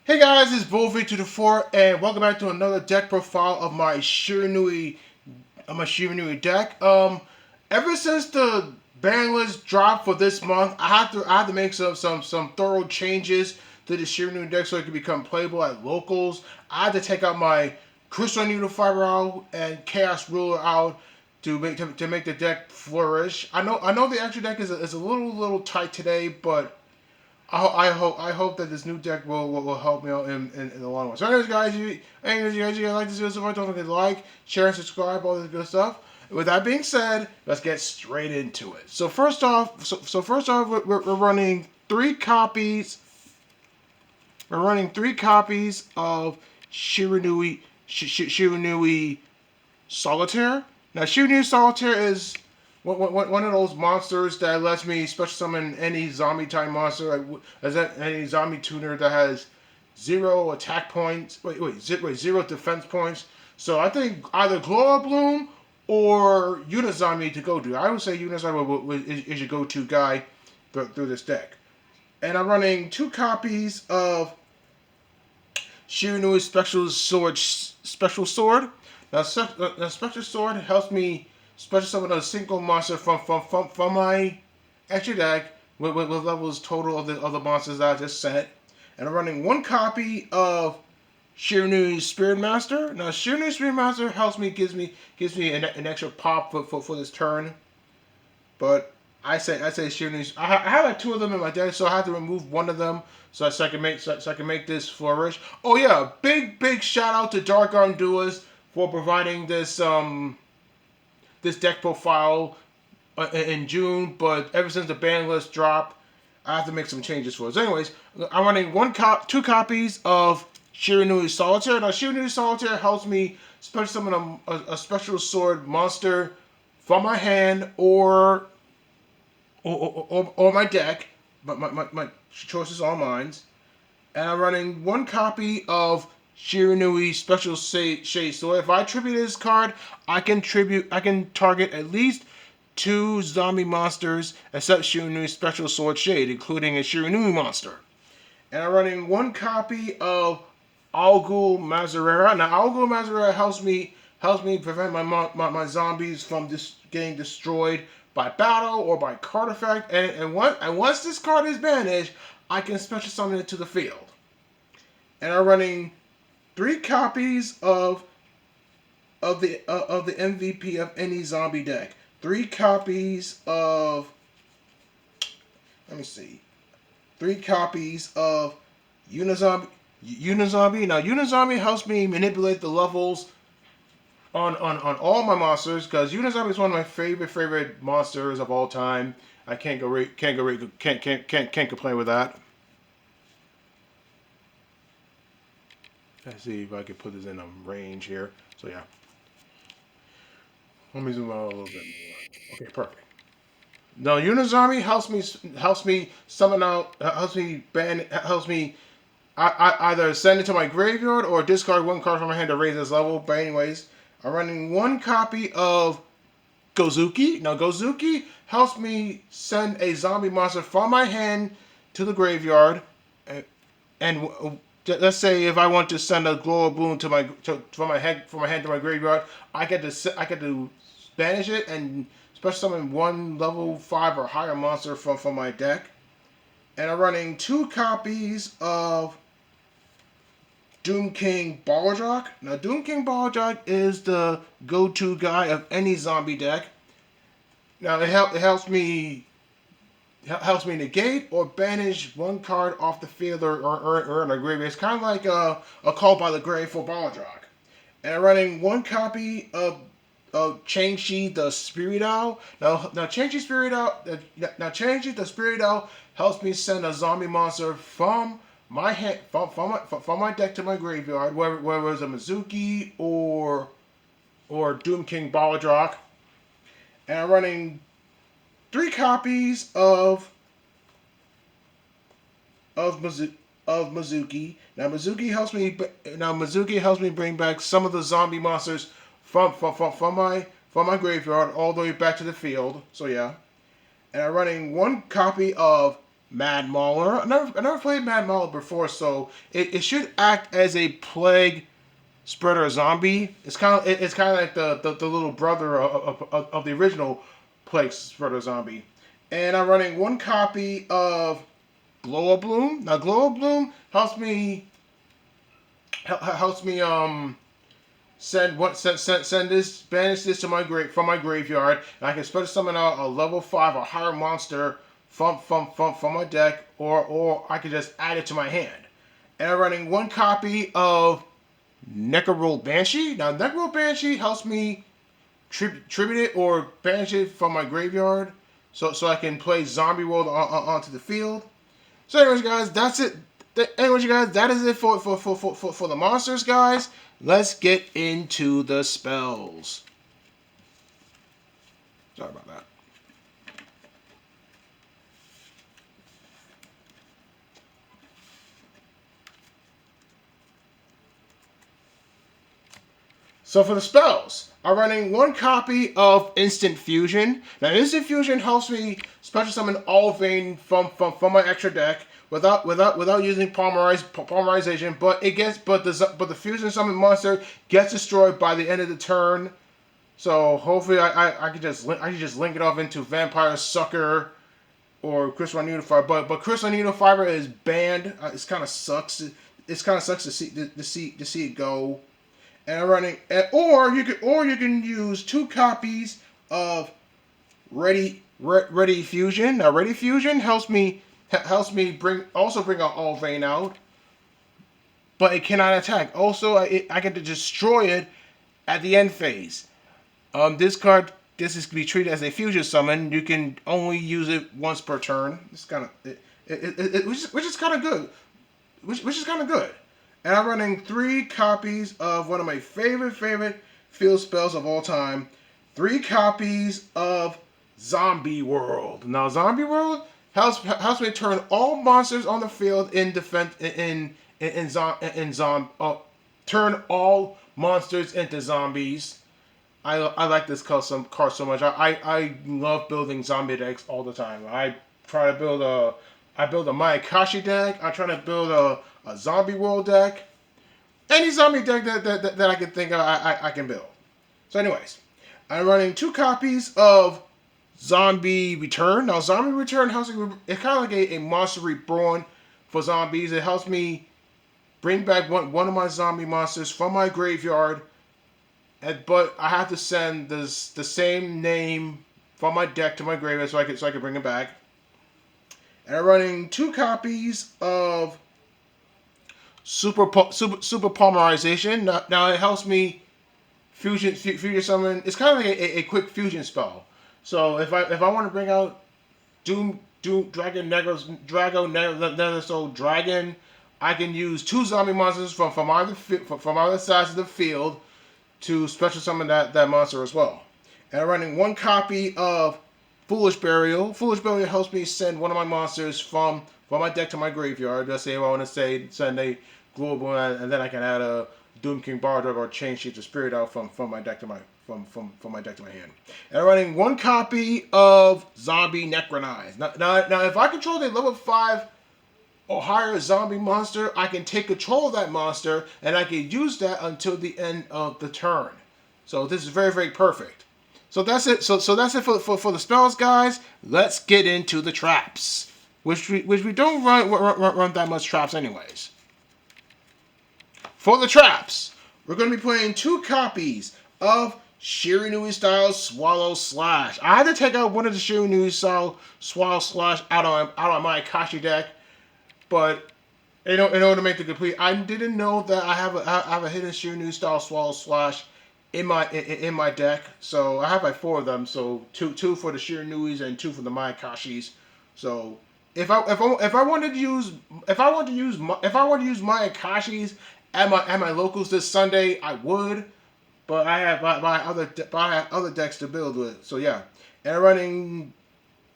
Hey guys, it's Volv224 and welcome back to another deck profile of my Shiranui deck. Ever since the ban list dropped for this month, I had to make some thorough changes to the Shiranui deck so it could become playable at locals. I had to take out my Crystal Needle Fiber out and Chaos Ruler out to make the deck flourish. I know the extra deck is a little tight today, but I hope that this new deck will help me out in the long run. So anyways, guys, you guys like this video so far, don't forget to like, share, and subscribe, all this good stuff. With that being said, let's get straight into it. So first off, we're running three copies. We're running three copies of Shiranui Solitaire. Now, Shiranui Solitaire is one of those monsters that lets me special summon any zombie type monster, any zombie tuner that has zero attack points. Zero defense points. So I think either Glow Bloom or Unizombie to go to. I would say Unizombie is your go-to guy through this deck. And I'm running two copies of Shiranui's Special Sword. Now, the Special Sword helps me special summon a single monster from my extra deck with levels total of the monsters that I just set. And I'm running one copy of Shiranui's Spirit Master. Now, Shiranui's Spirit Master gives me an extra pop for this turn. But I say Shiranui's. I have like two of them in my deck, so I have to remove one of them so I can make this flourish. Oh yeah, big shout out to Dark Arm Duelist for providing this deck profile in June, but ever since the ban list dropped, I have to make some changes for it. So anyways, I'm running two copies of Shiranui Solitaire. Now, Shiranui Solitaire helps me special summon a special sword monster from my hand or my deck. But my choice is all mine. And I'm running one copy of Shiranui Special Shade. So if I tribute this card, I can target at least two zombie monsters except Shiranui's Special Sword Shade, including a Shiranui monster. And I'm running one copy of Algul Mazarera. Now Algul Mazarera helps me prevent my zombies from getting destroyed by battle or by card effect. And once this card is banished, I can special summon it to the field. And I'm running three copies of the MVP of any zombie deck. Three copies of let me see. Three copies of Unizombie. Now Unizombie helps me manipulate the levels on all my monsters because Unizombie is one of my favorite monsters of all time. I can't complain with that. Let's see if I can put this in a range here. So yeah. Let me zoom out a little bit more. Okay, perfect. Now Unizombie helps me summon out helps me either send it to my graveyard or discard one card from my hand to raise this level. But anyways, I'm running one copy of Gozuki. Now Gozuki helps me send a zombie monster from my hand to the graveyard, and let's say if I want to send a Glow Bloom from my hand to my graveyard, I get to banish it and special summon one level 5 or higher monster from my deck. And I'm running two copies of Doom King Balladrock. Now, Doom King Balladrock is the go-to guy of any zombie deck. Now, it helps me negate or banish one card off the field or in a graveyard. It's kind of like a Call by the Grave for Balladrock. And I'm running one copy of Changshi the Spirit Owl. Now Changshi the Spirit Owl helps me send a zombie monster from my hand from my deck to my graveyard, whether it's a Mizuki or Doom King Balladrock. And I'm running three copies of Mizuki. Now Mizuki helps me bring back some of the zombie monsters from my graveyard all the way back to the field. So yeah. And I'm running one copy of Mad Mauler. I never played Mad Mauler before, so it should act as a plague spreader zombie. It's kind of like the little brother of the original plague spreader zombie. And I'm running one copy of Glow Bloom. Now Glow Bloom helps me send this banish this to my from my graveyard, and I can special summon out a level 5 or higher monster from my deck, or I can just add it to my hand. And I'm running one copy of Necro Banshee. Now Necro Banshee helps me tribute it or banish it from my graveyard, so I can play Zombie World onto the field. So anyways, guys, that's it. Anyways, you guys, that is it for the monsters, guys. Let's get into the spells. Sorry about that. So for the spells, I'm running one copy of Instant Fusion. Now, Instant Fusion helps me special summon all vein from my extra deck without using polymerization. But the fusion summon monster gets destroyed by the end of the turn. So hopefully I can just link it off into Vampire Sucker or Crystalline Unifier. But Crystalline Unifier is banned. It kind of sucks. It kind of sucks to see it go. And I'm running, or you can use two copies of Ready Fusion. Now Ready Fusion helps me bring out All Vein out, but it cannot attack. Also, I get to destroy it at the end phase. This is to be treated as a fusion summon. You can only use it once per turn. It's kind of which is kind of good. Which is kind of good. And I'm running 3 copies of one of my favorite field spells of all time. 3 copies of Zombie World. Now, Zombie World helps me turn all monsters on the field in defense turn all monsters into zombies. I like this card so much. I love building zombie decks all the time. I build a Mayakashi deck. I try to build a Zombie World deck. Any zombie deck that I can think of, I can build. So anyways, I'm running 2 copies of Zombie Return. Now, Zombie Return helps me, it's kind of like a monster reborn for zombies. It helps me bring back one of my zombie monsters from my graveyard, but I have to send the same name from my deck to my graveyard so I can bring it back. And I'm running 2 copies of Super Polymerization. Now it helps me fusion summon. It's kind of like a quick fusion spell. So if I want to bring out Doom Dragon Nether Soul Dragon, I can use 2 zombie monsters from either sides of the field to special summon that monster as well. And I'm running 1 copy of Foolish Burial. Foolish Burial helps me send one of my monsters from my deck to my graveyard. Let's say if I want to send a Global, and then I can add a Doom King Bardog or Chain Shift of Spirit out from my deck to my hand. And I'm running 1 copy of Zombie Necronize. Now if I control a level 5 or higher zombie monster, I can take control of that monster and I can use that until the end of the turn. So this is very perfect. So that's it. So that's it for the spells, guys. Let's get into the traps, which we don't run that much traps anyways. For the traps, we're going to be playing 2 copies of Shiranui style Swallow Slash. I had to take out one of the Shiranui style Swallow Slash out on my Akashi deck, but in order to make the complete, I didn't know that I have a hidden Shiranui style Swallow Slash in my deck. So I have like 4 of them. So two for the Shiranuis and 2 for the Mayakashis. So if I wanted to use my Akashis at my locals this Sunday, I would, but I have my other decks to build with. So yeah, and I'm running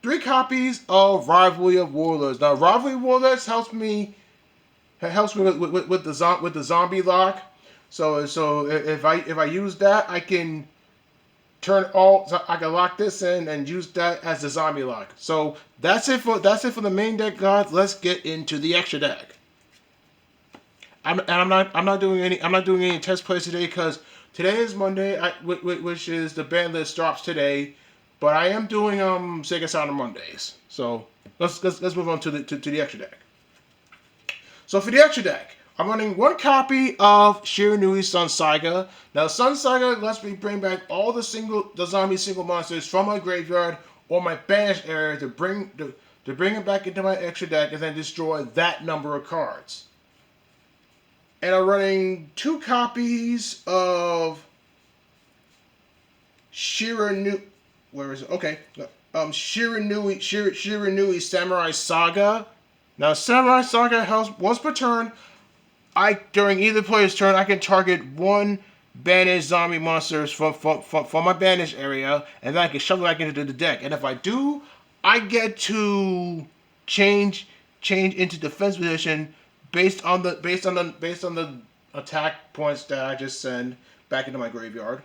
3 copies of Rivalry of Warlords. Now Rivalry of Warlords helps me with the zombie lock. So if I use that, I can turn all. So I can lock this in and use that as the zombie lock. So that's it for the main deck, guys. Let's get into the extra deck. I'm not doing any test plays today because today is Monday, which is the ban list drops today. But I am doing Sega Saturn Mondays. So let's move on to the extra deck. So for the extra deck, I'm running one copy of Shiranui Sun Saga. Now Sun Saga lets me bring back all the zombie single monsters from my graveyard or my banished area to bring it back into my extra deck and then destroy that number of cards. And I'm running two copies of Shiranui. Where is it? Okay. Shiranui Samurai Saga. Now, Samurai Saga helps once per turn. During either player's turn, I can target one banished zombie monsters from my banished area, and then I can shove it back into the deck. And if I do, I get to change into defense position based on the attack points that I just send back into my graveyard.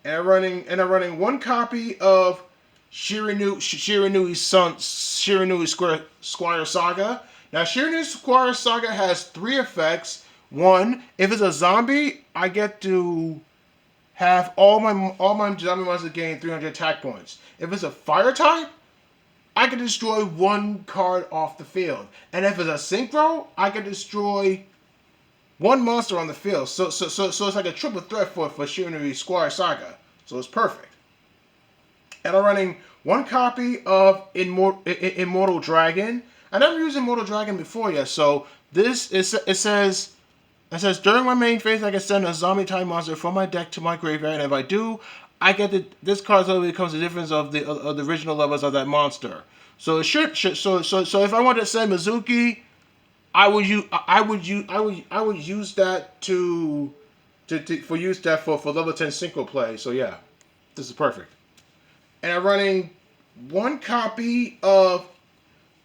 And I'm running one copy of Shiranui Squire Saga. Now, Shiranui Squire Saga has three effects. One, if it's a zombie, I get to have all my zombie monsters gain 300 attack points. If it's a fire type, I can destroy one card off the field. And if it's a synchro, I can destroy one monster on the field. So it's like a triple threat for Shiranui Squire Saga. So it's perfect. And I'm running one copy of Immortal Dragon. I never used Immortal Dragon before yet, so it says during my main phase I can send a zombie type monster from my deck to my graveyard, and if I do, I get this card slowly becomes the difference of the original levels of that monster. So it should so if I want to send Mizuki, I would use that for level 10 synchro play. So yeah, this is perfect. And I'm running one copy of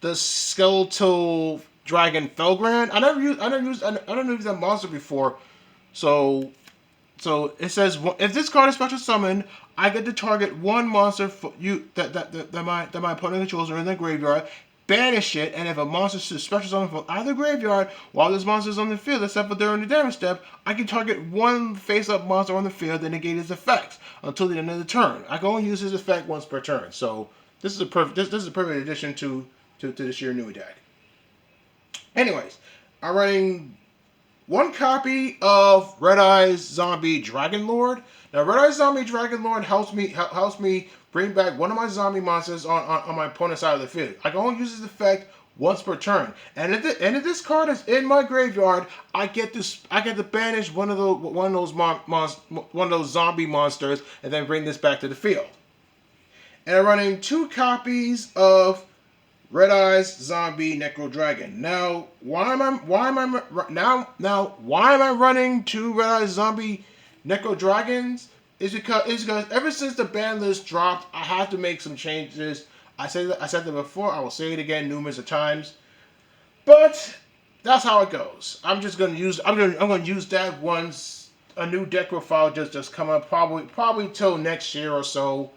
the Skeletal Dragon Felgrand. I don't use that monster before. So it says if this card is special summoned, I get to target one monster that my opponent controls are in the graveyard, banish it, and if a monster is special summoned from either graveyard while this monster is on the field, except for during the damage step, I can target one face-up monster on the field and negate its effects until the end of the turn. I can only use his effect once per turn. So this is a perfect addition to the Shiranui deck. Anyways, I'm running one copy of Red Eyes Zombie Dragon Lord. Now, Red Eyes Zombie Dragon Lord helps me bring back one of my zombie monsters on my opponent's side of the field. I can only use this effect once per turn. And if this card is in my graveyard, I get to banish one of those zombie monsters and then bring this back to the field. And I'm running two copies of Red Eyes Zombie Necro Dragon. Now, why am I running two Red Eyes Zombie Necro Dragons? Is because ever since the ban list dropped, I have to make some changes. I said that before. I will say it again numerous of times. But that's how it goes. I'm gonna use that once a new deck profile just come up, probably till next year or so.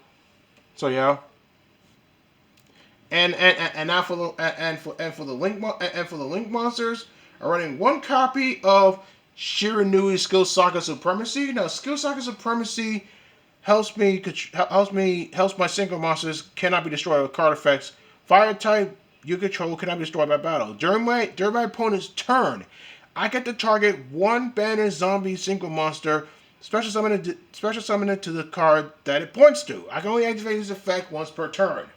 So yeah. And now for the link monsters, I'm running one copy of Shiranui Skill Saga Supremacy. Now, Skill Saga Supremacy helps my synchro monsters cannot be destroyed with card effects. Fire type you control cannot be destroyed by battle. During my opponent's turn, I get to target one banished zombie synchro monster, special summon it to the card that it points to. I can only activate this effect once per turn.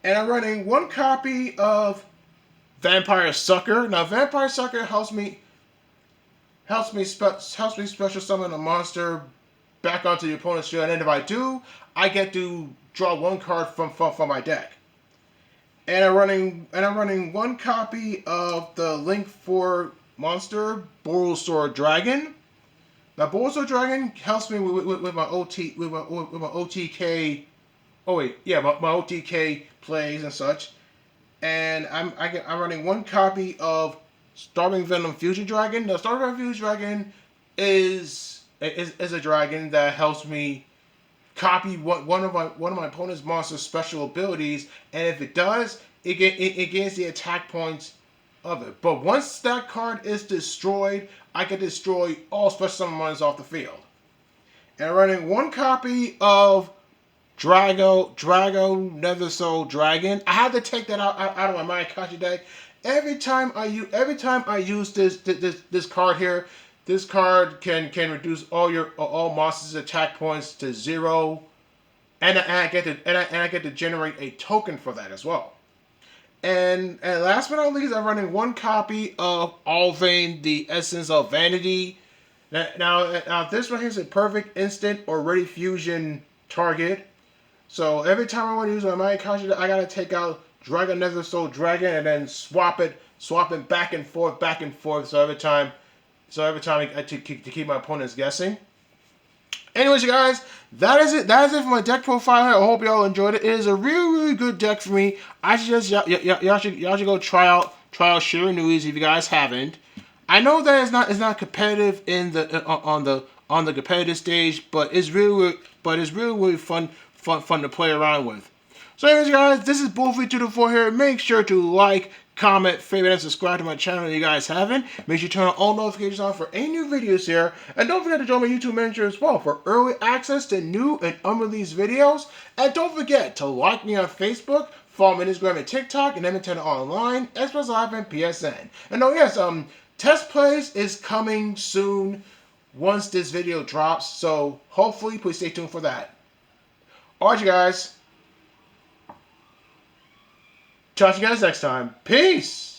And I'm running one copy of Vampire Sucker. Now, Vampire Sucker helps me special summon a monster back onto the opponent's field, and if I do, I get to draw one card from my deck. And I'm running one copy of the Link 4 monster, Borosor Dragon. Now, Borosor Dragon helps me with my OTK. Oh wait, yeah, my OTK plays and such. And I'm running one copy of Starving Venom Fusion Dragon. Now, Starving Venom Fusion Dragon is is a dragon that helps me copy one of my opponent's monster's special abilities, and if it does, it gains the attack points of it. But once that card is destroyed, I can destroy all special summon monsters off the field. And I'm running one copy of Drago Nether Soul Dragon. I had to take that out of my Mayakashi deck. Every time I use this card here, this card can reduce all monsters' attack points to 0, and I get to generate a token for that as well. And last but not least, I'm running one copy of Alvain, the Essence of Vanity. Now this one here is a perfect instant or ready fusion target. So every time I want to use my Mayakashi, I gotta take out Dragon Nether Soul Dragon and then swap it back and forth. So every time to keep my opponents guessing. Anyways, you guys, that is it. That is it for my deck profile here. I hope y'all enjoyed it. It is a really good deck for me. I suggest y'all should go try out Shiranui if you guys haven't. I know that it's not competitive in the on the competitive stage, but it's really fun to play around with. So anyways, guys, this is Bullfree224 here. Make sure to like, comment, favorite, and subscribe to my channel if you guys haven't. Make sure you turn on all notifications on for any new videos here. And don't forget to join my YouTube manager as well for early access to new and unreleased videos. And don't forget to like me on Facebook, follow me on Instagram and TikTok, and Nintendo Online, Xbox Live, and PSN. And oh yes, Test Plays is coming soon once this video drops. So hopefully, please stay tuned for that. Alright, you guys. Talk to you guys next time. Peace!